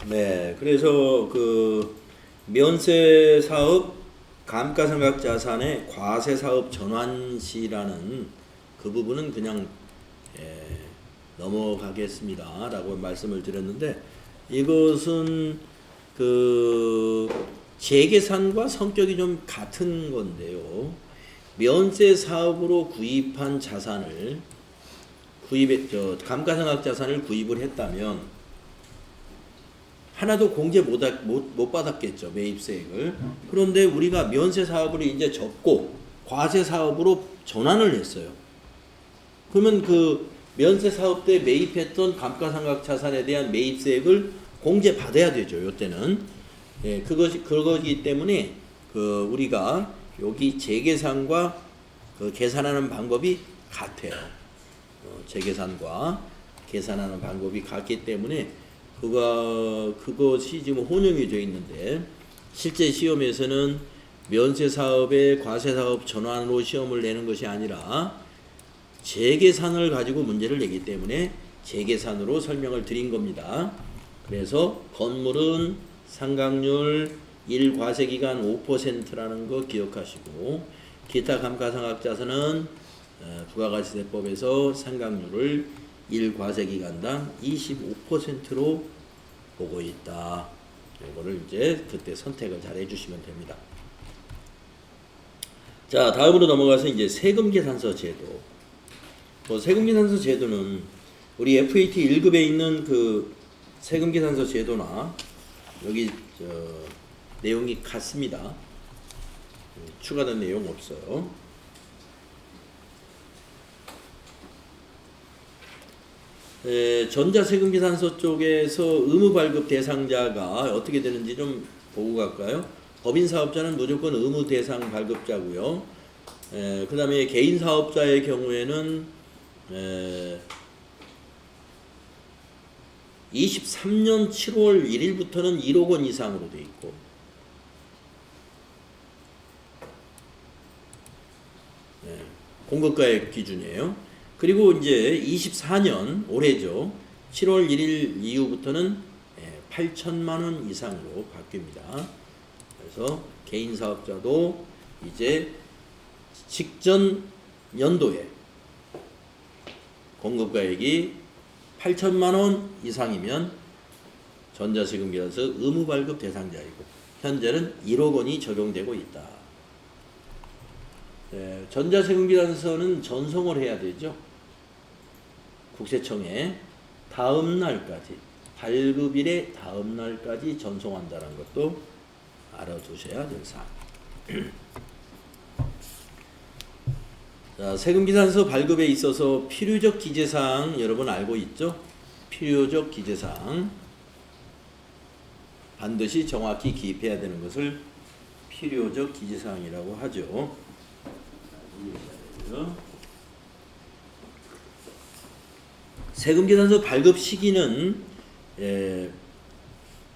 네, 그래서 그 면세 사업 감가상각 자산의 과세 사업 전환시라는 그 부분은 그냥 넘어가겠습니다라고 말씀을 드렸는데, 이것은 그 재계산과 성격이 좀 같은 건데요. 면세 사업으로 구입한 자산을 감가상각 자산을 구입을 했다면 하나도 공제 못 받았겠죠, 매입세액을. 그런데 우리가 면세 사업을 이제 접고 과세 사업으로 전환을 했어요. 그러면 그 면세 사업 때 매입했던 감가상각 자산에 대한 매입세액을 공제 받아야 되죠, 요때는. 예, 그거기 때문에 그 우리가 여기 재계산과 그 계산하는 방법이 같아요. 재계산과 계산하는 방법이 같기 때문에 그것이 지금 혼용이 되어 있는데, 실제 시험에서는 면세 사업의 과세 사업 전환으로 시험을 내는 것이 아니라 재계산을 가지고 문제를 내기 때문에 재계산으로 설명을 드린 겁니다. 그래서 건물은 상각률 1과세기간 5%라는 거 기억하시고, 기타 감가상각 자산은 부가가치세법에서 상각률을 1과세기간당 25%로 보고 있다. 이거를 이제 그때 선택을 잘 해주시면 됩니다. 자, 다음으로 넘어가서 이제 세금계산서 제도. 세금계산서 제도는 우리 FAT 1급에 있는 그 세금계산서 제도나 여기 내용이 같습니다. 추가된 내용 없어요. 전자세금계산서 쪽에서 의무발급 대상자가 어떻게 되는지 좀 보고 갈까요? 법인사업자는 무조건 의무 대상 발급자고요. 그 다음에 개인사업자의 경우에는 23년 7월 1일부터는 1억 원 이상으로 돼 있고, 공급가액 기준이에요. 그리고 이제 24년 올해죠. 7월 1일 이후부터는 8천만 원 이상으로 바뀝니다. 그래서 개인 사업자도 이제 직전 연도에 공급가액이 8천만 원 이상이면 전자세금계산서 의무발급 대상자이고, 현재는 1억 원이 적용되고 있다. 전자세금계산서는 전송을 해야 되죠. 국세청에 다음 날까지, 발급일의 다음 날까지 전송한다는 것도 알아두셔야 될 사항. 자, 세금계산서 발급에 있어서 필요적 기재사항 여러분 알고 있죠? 필요적 기재사항 반드시 정확히 기입해야 되는 것을 필요적 기재사항이라고 하죠. 세금계산서 발급 시기는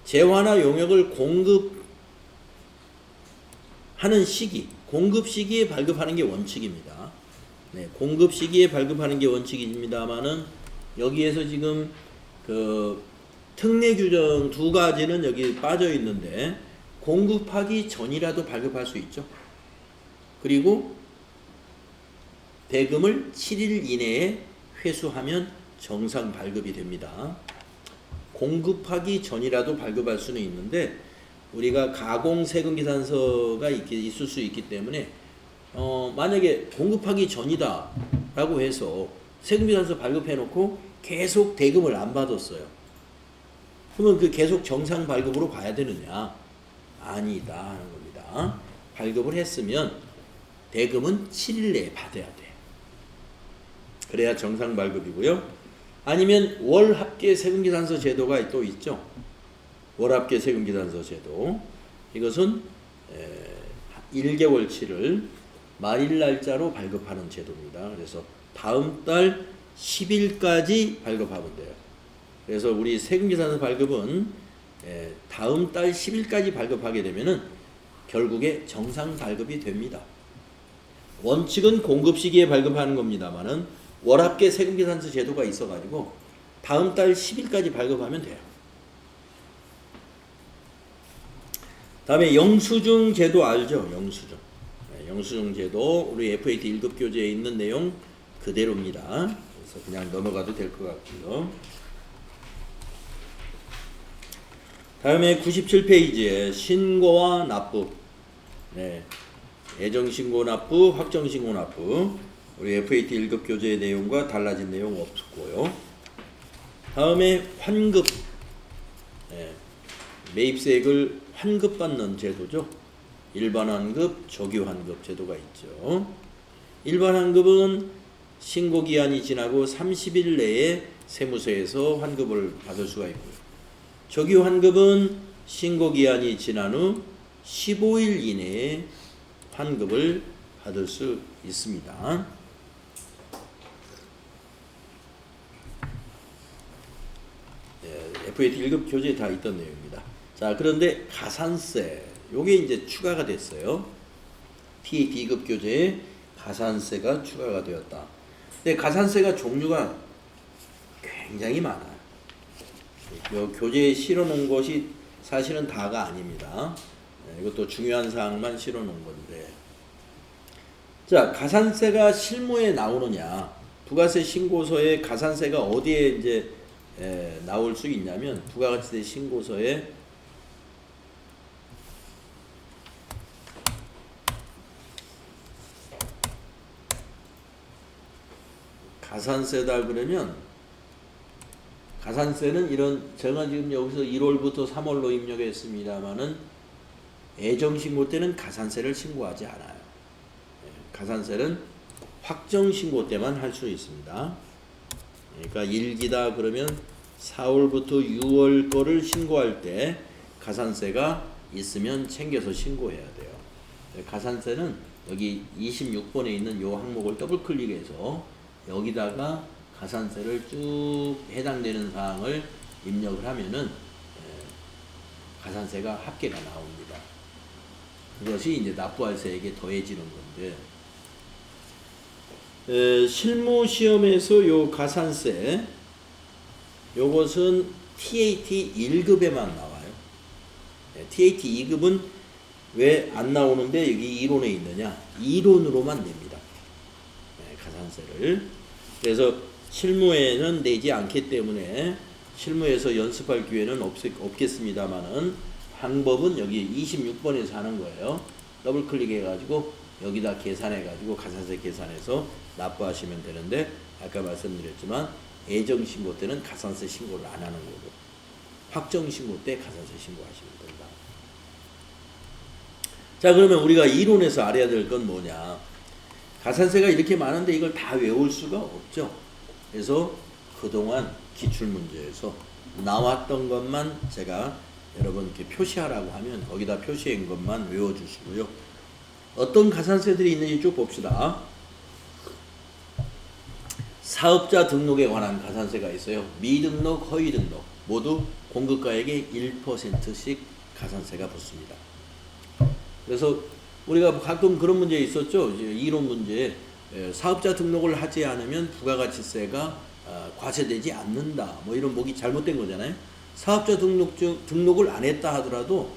재화나 용역을 공급하는 시기, 공급 시기에 발급하는 게 원칙입니다. 공급 시기에 발급하는 게 원칙입니다만은 여기에서 지금 그 특례 규정 두 가지는 여기 빠져 있는데, 공급하기 전이라도 발급할 수 있죠. 그리고 대금을 7일 이내에 회수하면 정상 발급이 됩니다. 공급하기 전이라도 발급할 수는 있는데, 우리가 가공 세금계산서가 있을 수 있기 때문에 만약에 공급하기 전이다 라고 해서 세금계산서 발급해놓고 계속 대금을 안 받았어요. 그러면 그 계속 정상 발급으로 가야 되느냐? 아니다 하는 겁니다. 발급을 했으면 대금은 7일 내에 받아야 돼. 그래야 정상 발급이고요. 아니면 월합계 세금계산서 제도가 또 있죠. 월합계 세금계산서 제도. 이것은 1개월치를 말일 날짜로 발급하는 제도입니다. 그래서 다음 달 10일까지 발급하면 돼요. 그래서 우리 세금계산서 발급은 다음 달 10일까지 발급하게 되면은 결국에 정상 발급이 됩니다. 원칙은 공급 시기에 발급하는 겁니다만은 월합계 세금계산서 제도가 있어가지고 다음 달 10일까지 발급하면 돼요. 다음에 영수증 제도 알죠? 영수증. 네, 영수증 제도 우리 FAT 1급 교재에 있는 내용 그대로입니다. 그래서 그냥 넘어가도 될 것 같고요. 다음에 97페이지에 신고와 납부. 네. 애정신고 납부, 확정신고 납부. 우리 FAT 1급 교재의 내용과 달라진 내용 없고요. 다음에 환급. 네. 매입세액을 환급받는 제도죠. 일반 환급, 조기 환급 제도가 있죠. 일반 환급은 신고기한이 지나고 30일 내에 세무서에서 환급을 받을 수가 있고요. 조기 환급은 신고기한이 지난 후 15일 이내에 환급을 받을 수 있습니다. FAT 1급 교재에 다 있던 내용입니다. 자, 그런데 가산세, 요게 이제 추가가 됐어요. TAT 2급 교재에 가산세가 추가가 되었다. 근데 가산세가 종류가 굉장히 많아요. 요 교재에 실어놓은 것이 사실은 다가 아닙니다. 이것도 중요한 사항만 실어놓은 건데. 자, 가산세가 실무에 나오느냐? 부가세 신고서에 가산세가 어디에 이제 나올 수 있냐면 부가가치세 신고서에 가산세다 그러면 가산세는 이런 제가 지금 여기서 1월부터 3월로 입력했습니다만은 애정신고 때는 가산세를 신고하지 않아요. 가산세는 확정신고 때만 할 수 있습니다. 그러니까 1기다 그러면 4월부터 6월 거를 신고할 때 가산세가 있으면 챙겨서 신고해야 돼요. 가산세는 여기 26번에 있는 이 항목을 더블 클릭해서 여기다가 가산세를 쭉 해당되는 사항을 입력을 하면은 가산세가 합계가 나옵니다. 그것이 이제 납부할 세액에 더해지는 건데, 실무 시험에서 요 가산세 요것은 TAT 1급에만 나와요. TAT 2급은 왜 안 나오는데 여기 이론에 있느냐? 이론으로만 냅니다. 가산세를. 그래서 실무에는 내지 않기 때문에 실무에서 연습할 기회는 없겠습니다만은 방법은 여기 26번에서 하는 거예요. 더블 클릭해 가지고 여기다 계산해 가지고 가산세 계산해서 납부하시면 되는데, 아까 말씀드렸지만 애정신고 때는 가산세 신고를 안 하는 거고 확정신고 때 가산세 신고하시면 된다. 자, 그러면 우리가 이론에서 알아야 될 건 뭐냐? 가산세가 이렇게 많은데 이걸 다 외울 수가 없죠. 그래서 그동안 기출문제에서 나왔던 것만 제가 여러분 이렇게 표시하라고 하면 거기다 표시한 것만 외워주시고요. 어떤 가산세들이 있는지 쭉 봅시다. 사업자 등록에 관한 가산세가 있어요. 미등록, 허위등록 모두 공급가액의 1%씩 가산세가 붙습니다. 그래서 우리가 가끔 그런 문제 있었죠. 이제 이론 문제, 사업자 등록을 하지 않으면 부가가치세가 과세되지 않는다. 뭐 이런 목이 잘못된 거잖아요. 사업자 등록을 안 했다 하더라도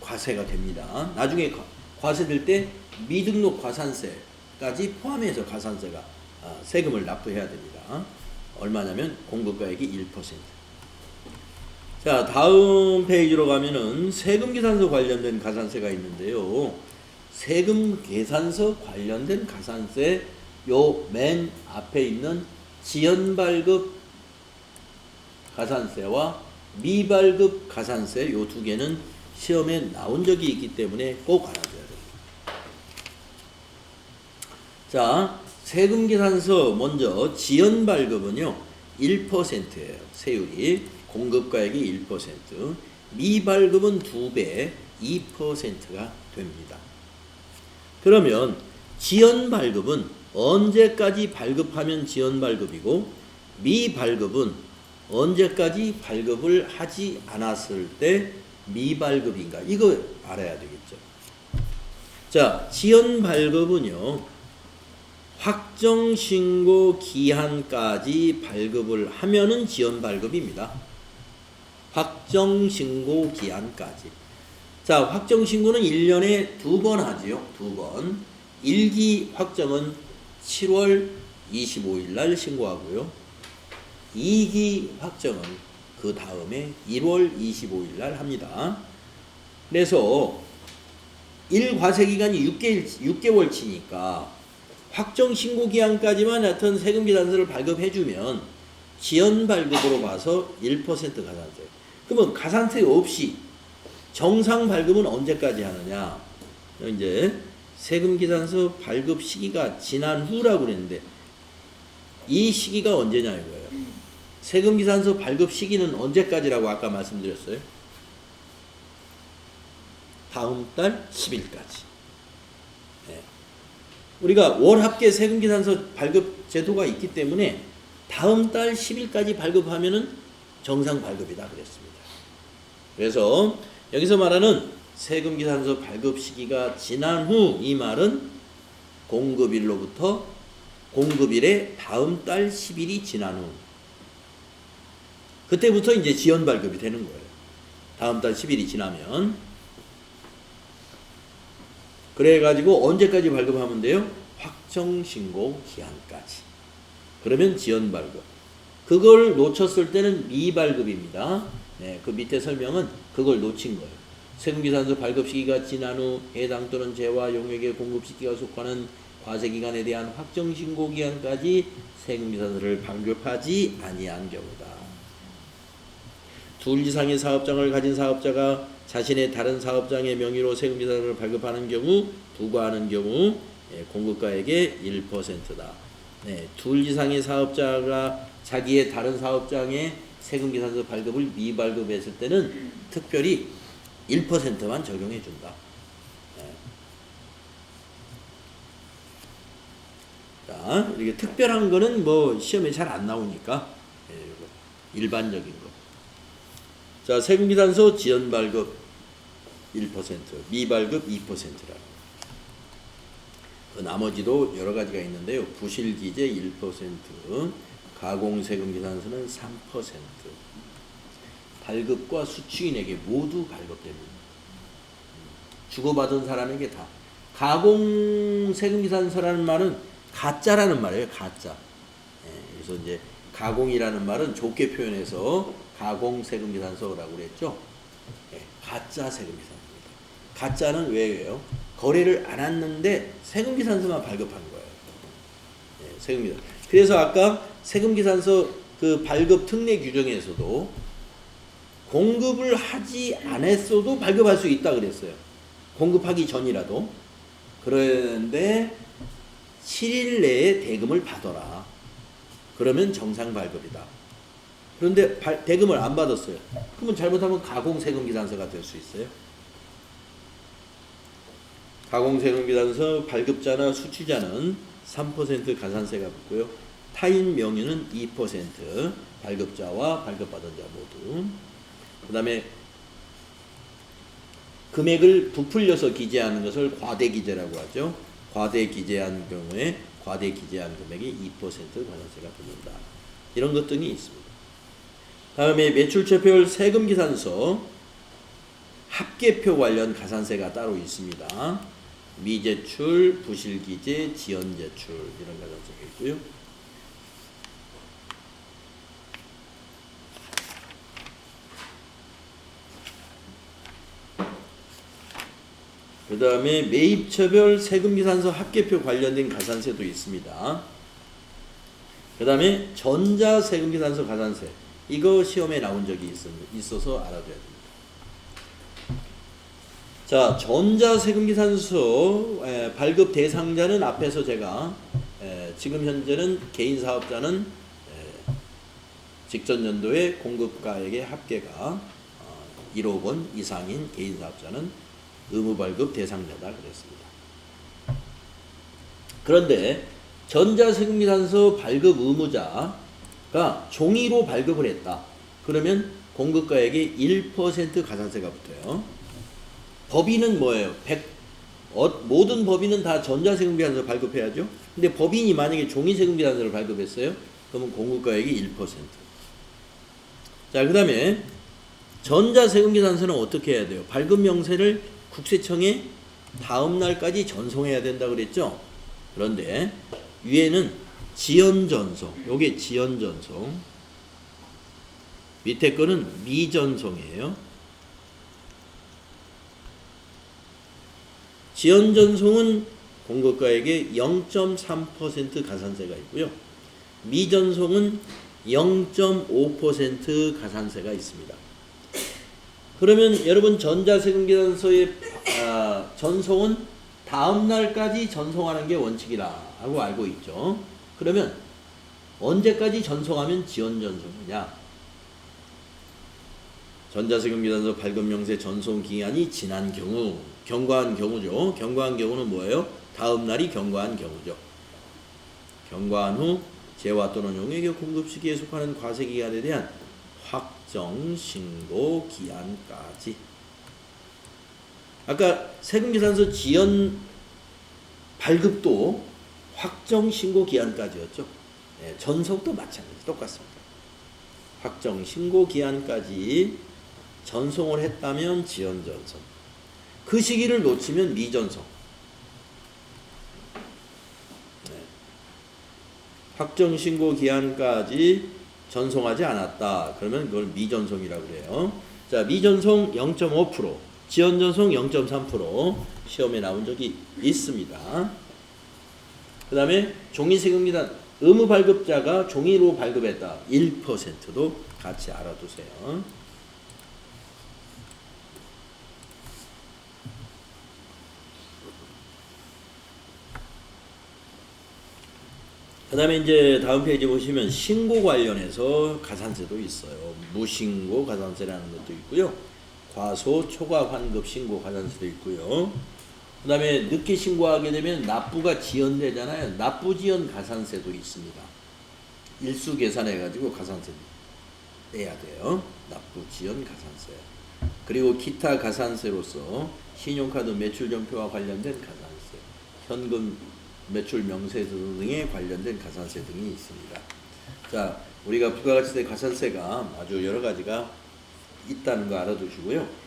과세가 됩니다. 나중에 과세될 때 미등록 과산세까지 포함해서 가산세가 세금을 납부해야 됩니다. 얼마냐면 공급가액이 1%. 자, 다음 페이지로 가면은 세금계산서 관련된 가산세가 있는데요. 세금계산서 관련된 가산세 요 맨 앞에 있는 지연발급 가산세와 미발급 가산세 요 두 개는 시험에 나온 적이 있기 때문에 꼭 알아둬야 됩니다. 자, 세금계산서 먼저 지연발급은요 1%예요. 세율이 공급가액이 1%, 미발급은 2배 2%가 됩니다. 그러면 지연발급은 언제까지 발급하면 지연발급이고 미발급은 언제까지 발급을 하지 않았을 때 미발급인가, 이거 알아야 되겠죠. 자, 지연발급은요 확정신고 기한까지 발급을 하면은 지연발급입니다. 확정신고 기한까지. 자, 확정 신고는 1년에 2번 하지요. 2번. 1기 확정은 7월 25일 날 신고하고요. 2기 확정은 그 다음에 1월 25일 날 합니다. 그래서 1과세 기간이 6개월치니까 확정 신고 기한까지만 하여튼 세금계산서를 발급해주면 지연 발급으로 봐서 1% 가산세. 그러면 가산세 없이 정상 발급은 언제까지 하느냐? 이제 세금계산서 발급 시기가 지난 후라고 그랬는데 이 시기가 언제냐 이거예요. 세금계산서 발급 시기는 언제까지라고 아까 말씀드렸어요? 다음 달 10일까지. 네. 우리가 월합계 세금계산서 발급 제도가 있기 때문에 다음 달 10일까지 발급하면은 정상 발급이다 그랬습니다. 그래서 여기서 말하는 세금계산서 발급 시기가 지난 후 이 말은 공급일로부터 공급일의 다음 달 10일이 지난 후 그때부터 이제 지연 발급이 되는 거예요. 다음 달 10일이 지나면. 그래가지고 언제까지 발급하면 돼요? 확정신고 기한까지. 그러면 지연 발급. 그걸 놓쳤을 때는 미발급입니다. 네, 그 밑에 설명은 그걸 놓친 거예요. 세금계산서 발급 시기가 지난 후 해당 또는 재화 용역의 공급 시기가 속하는 과세기간에 대한 확정신고 기간까지 세금계산서를 발급하지 아니한 경우다. 둘 이상의 사업장을 가진 사업자가 자신의 다른 사업장의 명의로 세금계산서를 발급하는 경우, 부과하는 경우 공급가액의 1%다. 네, 둘 이상의 사업자가 자기의 다른 사업장에 세금계산서 발급을 미발급했을 때는 특별히 1%만 적용해 준다. 네. 자, 이렇게 특별한 거는 뭐 시험에 잘 안 나오니까 일반적인 거. 자, 세금계산서 지연 발급 1%, 미발급 2%라고. 그 나머지도 여러 가지가 있는데요. 부실기재 1%, 가공세금계산서는 3%. 발급과 수취인에게 모두 발급됩니다. 주고받은 사람에게 다. 가공세금계산서라는 말은 가짜라는 말이에요. 가짜. 그래서 이제 가공이라는 말은 좋게 표현해서 가공세금계산서라고 그랬죠. 가짜 세금계산서입니다. 가짜는 왜요? 거래를 안 했는데 세금계산서만 발급한 거예요. 세금계산. 그래서 아까 세금계산서 그 발급 특례 규정에서도 공급을 하지 않았어도 발급할 수 있다 그랬어요. 공급하기 전이라도. 그런데 7일 내에 대금을 받아라. 그러면 정상 발급이다. 그런데 대금을 안 받았어요. 그러면 잘못하면 가공세금계산서가 될 수 있어요. 가공세금계산서 발급자나 수취자는 3% 가산세가 붙고요. 타인 명의는 2%, 발급자와 발급받은 자 모두. 그 다음에 금액을 부풀려서 기재하는 것을 과대기재라고 하죠. 과대기재한 경우에 과대기재한 금액이 2% 가산세가 붙는다. 이런 것 등이 있습니다. 다음에 매출처별 세금계산서 합계표 관련 가산세가 따로 있습니다. 미제출, 부실기재, 지연제출 이런 가산세가 있고요. 그 다음에 매입처별 세금계산서 합계표 관련된 가산세도 있습니다. 그 다음에 전자세금계산서 가산세. 이거 시험에 나온 적이 있어서 알아둬야 됩니다. 자, 전자세금계산서 발급 대상자는 앞에서 제가 지금 현재는 개인사업자는 직전 연도의 공급가액의 합계가 1억 원 이상인 개인사업자는 의무발급 대상자다 그랬습니다. 그런데 전자세금계산서 발급 의무자가 종이로 발급을 했다. 그러면 공급가액의 1% 가산세가 붙어요. 법인은 뭐예요? 모든 법인은 다 전자세금계산서 발급해야죠. 근데 법인이 만약에 종이세금계산서를 발급했어요. 그러면 공급가액이 1%. 자, 그 다음에 전자세금계산서는 어떻게 해야 돼요? 발급 명세를 국세청에 다음 날까지 전송해야 된다 그랬죠? 그런데 위에는 지연전송, 요게 지연전송, 밑에 거는 미전송이에요. 지연전송은 공급가액의 0.3% 가산세가 있고요. 미전송은 0.5% 가산세가 있습니다. 그러면 여러분 전자세금계산서의 전송은 다음 날까지 전송하는 게 원칙이라고 알고 있죠. 그러면 언제까지 전송하면 지연전송이냐? 전자세금계산서 발급명세 전송 기한이 지난 경우, 경과한 경우죠. 경과한 경우는 뭐예요? 다음 날이 경과한 경우죠. 경과한 후 재화 또는 용액의 공급 시기에 속하는 과세기간에 대한 확정 신고 기한까지. 아까 세금계산서 지연 발급도 확정 신고 기한까지였죠. 네, 전송도 마찬가지 똑같습니다. 확정 신고 기한까지 전송을 했다면 지연 전송. 그 시기를 놓치면 미전송. 네. 확정 신고 기한까지 전송하지 않았다. 그러면 그걸 미전송이라고 그래요. 자, 미전송 0.5%, 지연전송 0.3% 시험에 나온 적이 있습니다. 그 다음에 종이세금계산 의무 발급자가 종이로 발급했다. 1%도 같이 알아두세요. 그 다음에 이제 다음 페이지 보시면 신고 관련해서 가산세도 있어요. 무신고 가산세라는 것도 있고요. 과소 초과 환급 신고 가산세도 있고요. 그 다음에 늦게 신고하게 되면 납부가 지연되잖아요. 납부 지연 가산세도 있습니다. 일수 계산해가지고 가산세 내야 돼요. 납부 지연 가산세. 그리고 기타 가산세로서 신용카드 매출 전표와 관련된 가산세, 현금 매출 명세 등에 관련된 가산세 등이 있습니다. 자, 우리가 부가가치세 가산세가 아주 여러 가지가 있다는 거 알아두시고요.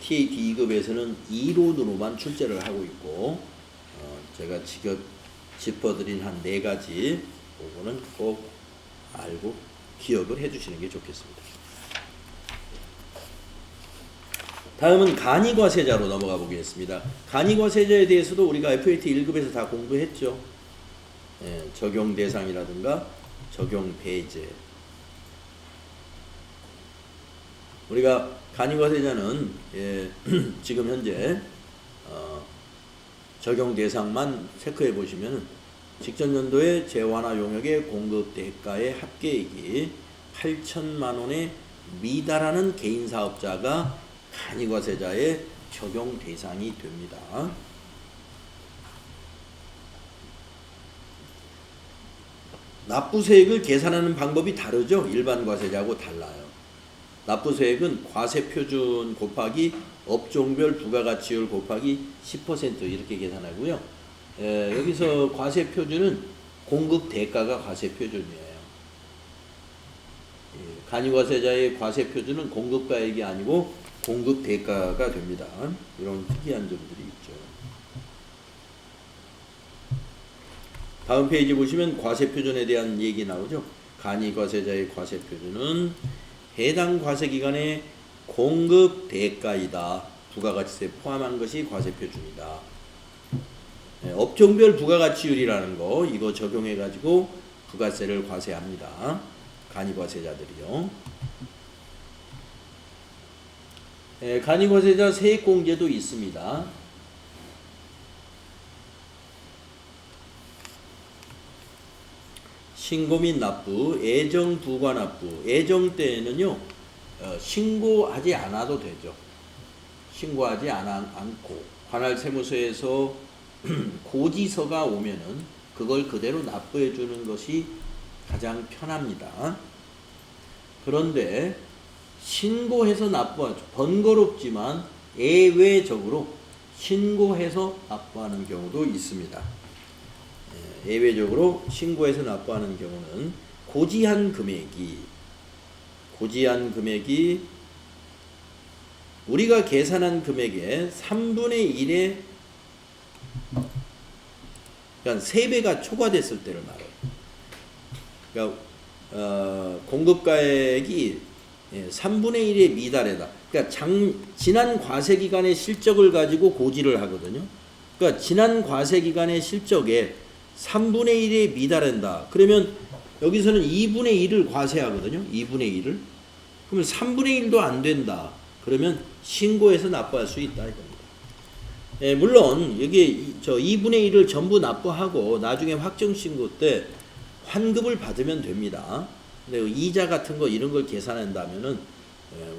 TAT 2급에서는 이론으로만 출제를 하고 있고, 제가 짚어드린 한 4가지 그거는 꼭 알고 기억을 해주시는 게 좋겠습니다. 다음은 간이과세자로 넘어가 보겠습니다. 간이과세자에 대해서도 우리가 FAT 1급에서 다 공부했죠. 적용 대상이라든가 적용 배제. 우리가 간이과세자는 지금 현재 적용 대상만 체크해 보시면 직전 연도에 재화나 용역의 공급 대가의 합계액이 8천만 원에 미달하는 개인 사업자가 간이과세자의 적용 대상이 됩니다. 납부세액을 계산하는 방법이 다르죠. 일반 과세자하고 달라요. 납부세액은 과세표준 곱하기 업종별 부가가치율 곱하기 10% 이렇게 계산하고요. 여기서 과세표준은 공급 대가가 과세표준이에요. 간이과세자의 과세표준은 공급가액이 아니고 공급 대가가 됩니다. 이런 특이한 점들이 있죠. 다음 페이지 보시면 과세표준에 대한 얘기 나오죠. 간이과세자의 과세표준은 해당 과세기간의 공급 대가이다. 부가가치세 포함한 것이 과세표준이다. 업종별 부가가치율이라는 거 이거 적용해가지고 부가세를 과세합니다. 간이과세자들이요. 간이과세자 세액공제도 있습니다. 신고 및 납부, 애정 부과 납부. 애정 때에는요, 신고하지 않아도 되죠. 신고하지 않고 관할 세무서에서 고지서가 오면은 그걸 그대로 납부해 주는 것이 가장 편합니다. 그런데 신고해서 납부하죠. 번거롭지만 예외적으로 신고해서 납부하는 경우도 있습니다. 예외적으로 신고해서 납부하는 경우는 고지한 금액이 우리가 계산한 금액의 3분의 1의 그러니까 3배가 초과됐을 때를 말해요. 그러니까 공급가액이 3분의 1에 미달하다. 그러니까 지난 과세기간의 실적을 가지고 고지를 하거든요. 그러니까 지난 과세기간의 실적에 3분의 1에 미달한다. 그러면 여기서는 2분의 1을 과세하거든요. 2분의 1을. 그러면 3분의 1도 안 된다. 그러면 신고해서 납부할 수 있다 이겁니다. 물론 여기 저 2분의 1을 전부 납부하고 나중에 확정 신고 때 환급을 받으면 됩니다. 근데 이자 같은 거 이런 걸 계산한다면은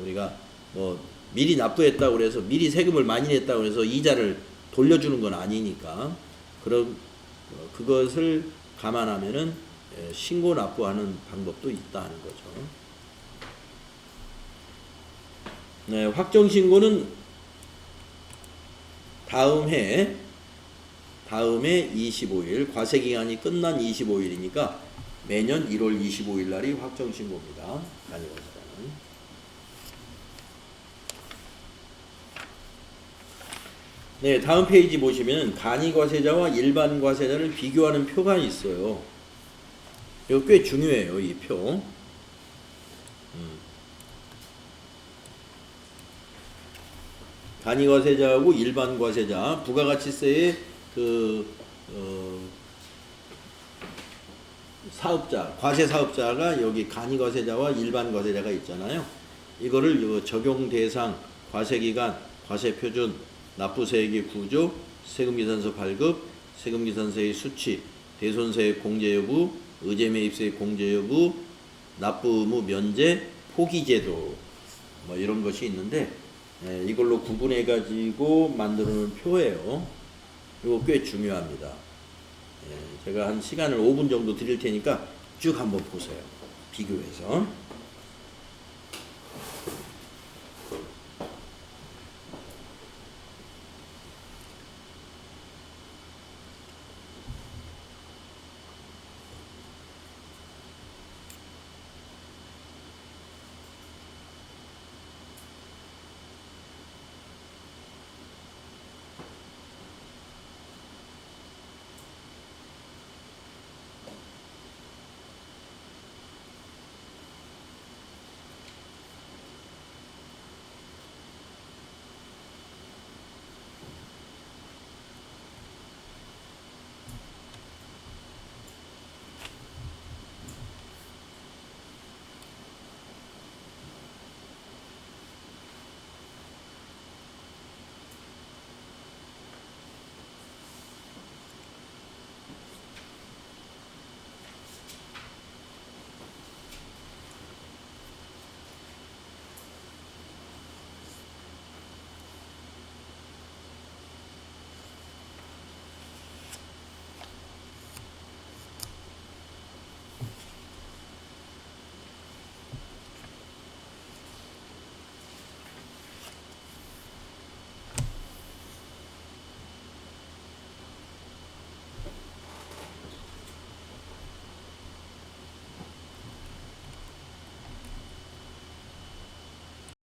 우리가 뭐 미리 납부했다고 그래서 미리 세금을 많이 냈다고 해서 이자를 돌려주는 건 아니니까 그럼 그것을 감안하면은 신고 납부하는 방법도 있다는 거죠. 네, 확정 신고는 다음해 25일 과세 기간이 끝난 25일이니까 매년 1월 25일 날이 확정 신고입니다. 간이과세자는. 네, 다음 페이지 보시면 간이과세자와 일반 과세자를 비교하는 표가 있어요. 이거 꽤 중요해요, 이 표. 간이과세자하고 일반 과세자, 부가가치세의 사업자, 과세 사업자가 여기 간이과세자와 일반 과세자가 있잖아요. 이거를 적용 대상, 과세기간, 과세표준, 납부세액의 구조, 세금계산서 발급, 세금계산서의 수치, 대손세액 공제 여부, 의제매입세액 공제 여부, 납부 의무 면제, 포기제도 뭐 이런 것이 있는데 이걸로 구분해 가지고 만드는 표예요. 이거 꽤 중요합니다. 제가 한 시간을 5분 정도 드릴 테니까 쭉 한번 보세요. 비교해서.